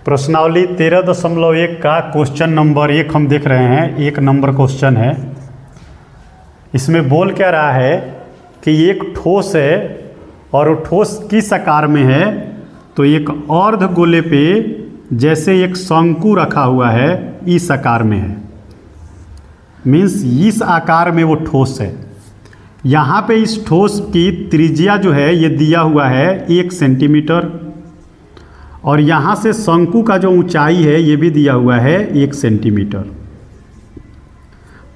प्रश्नावली 13.1 का question number 1 हम देख रहे हैं। 1 नंबर क्वेश्चन है। इसमें बोल क्या रहा है कि एक ठोस है और वो ठोस किस आकार में है, तो एक अर्ध गोले पे जैसे एक शंकु रखा हुआ है इस आकार में है। मीन्स इस आकार में वो ठोस है। यहाँ पे इस ठोस की त्रिज्या जो है ये दिया हुआ है 1 सेंटीमीटर, और यहाँ से शंकु का जो ऊंचाई है ये भी दिया हुआ है 1 सेंटीमीटर।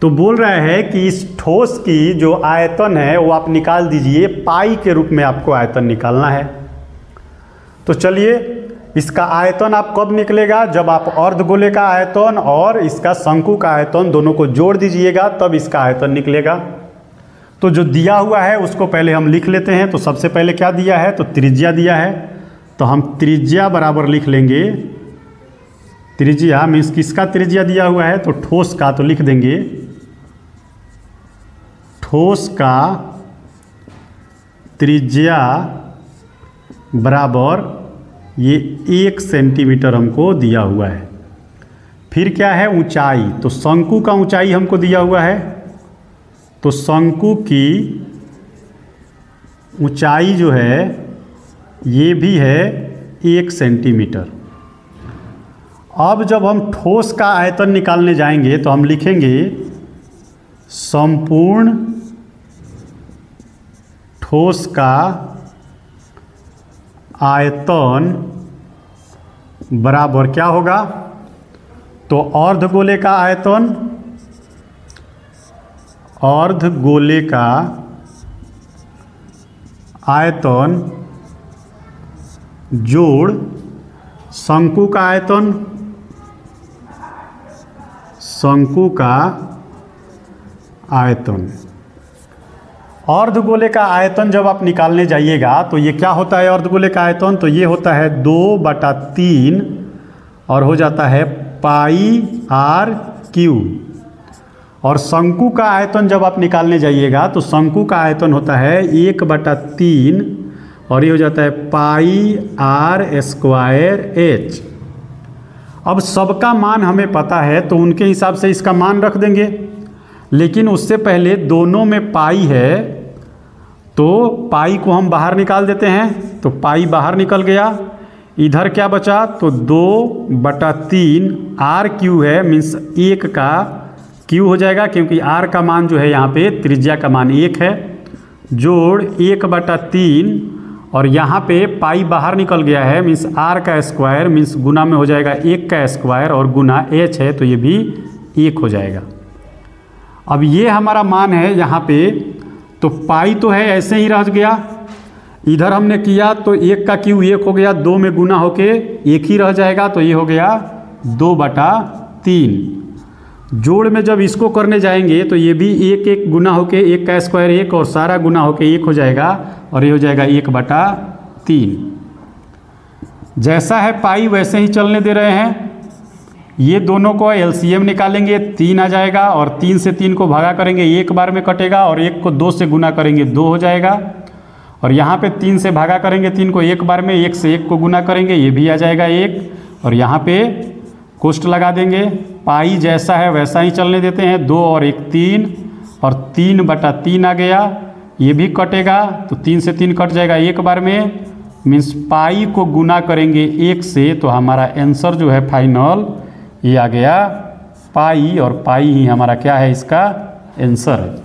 तो बोल रहा है कि इस ठोस की जो आयतन है वो आप निकाल दीजिए। पाई के रूप में आपको आयतन निकालना है। तो चलिए, इसका आयतन आप कब निकलेगा, जब आप अर्धगोले का आयतन और इसका शंकु का आयतन दोनों को जोड़ दीजिएगा, तब इसका आयतन निकलेगा। तो जो दिया हुआ है उसको पहले हम लिख लेते हैं। तो सबसे पहले क्या दिया है, तो त्रिज्या दिया है। तो हम त्रिज्या बराबर लिख लेंगे। त्रिज्या मीन्स किसका त्रिज्या दिया हुआ है, तो ठोस का, तो लिख देंगे ठोस का त्रिज्या बराबर ये 1 सेंटीमीटर हमको दिया हुआ है। फिर क्या है, ऊंचाई। तो शंकु का ऊंचाई हमको दिया हुआ है। तो शंकु की ऊंचाई जो है ये भी है 1 सेंटीमीटर। अब जब हम ठोस का आयतन निकालने जाएंगे तो हम लिखेंगे संपूर्ण ठोस का आयतन बराबर क्या होगा, तो अर्धगोले का आयतन, अर्धगोले का आयतन जोड़ शंकु का आयतन, शंकु का आयतन। अर्धगोले का आयतन जब आप निकालने जाइएगा तो ये क्या होता है, अर्धगोले का आयतन तो ये होता है 2/3 और हो जाता है πr/क्यू। और शंकु का आयतन जब आप निकालने जाइएगा तो शंकु का आयतन होता है 1/3 और ये हो जाता है πr²h। अब सबका मान हमें पता है तो उनके हिसाब से इसका मान रख देंगे, लेकिन उससे पहले दोनों में पाई है तो पाई को हम बाहर निकाल देते हैं। तो पाई बाहर निकल गया, इधर क्या बचा, तो 2/3 r³ है, मीन्स 1 का क्यू हो जाएगा, क्योंकि r का मान जो है यहाँ पे त्रिज्या का मान 1 है, जोड़ 1/3 और यहाँ पे पाई बाहर निकल गया है, मीन्स r का स्क्वायर, मीन्स गुना में हो जाएगा 1 का स्क्वायर और गुना h है तो ये भी 1 हो जाएगा। अब ये हमारा मान है यहाँ पे, तो पाई तो है ऐसे ही रह गया। इधर हमने किया तो 1 का क्यू 1 हो गया, 2 में गुना होके 1 ही रह जाएगा, तो ये हो गया 2/3। जोड़ में जब इसको करने जाएंगे तो ये भी 1 गुना होके 1 का स्क्वायर 1 और सारा गुना होके 1 हो जाएगा और ये हो जाएगा 1/3। जैसा है पाई वैसे ही चलने दे रहे हैं। ये दोनों को एलसीएम निकालेंगे, 3 आ जाएगा और 3 से 3 को भागा करेंगे 1 बार में कटेगा, और 1 को 2 से गुना करेंगे 2 हो जाएगा, और यहाँ पे 3 से भागा करेंगे 3 को 1 बार में, 1 से 1 को गुना करेंगे ये भी आ जाएगा 1, और यहाँ पे कोष्ट लगा देंगे। पाई जैसा है वैसा ही चलने देते हैं, 2 और 1 3 और 3/3 आ गया, ये भी कटेगा तो 3 से 3 कट जाएगा 1 बार में, मीन्स पाई को गुना करेंगे 1 से, तो हमारा आंसर जो है फाइनल ये आ गया पाई, और पाई ही हमारा क्या है, इसका आंसर है।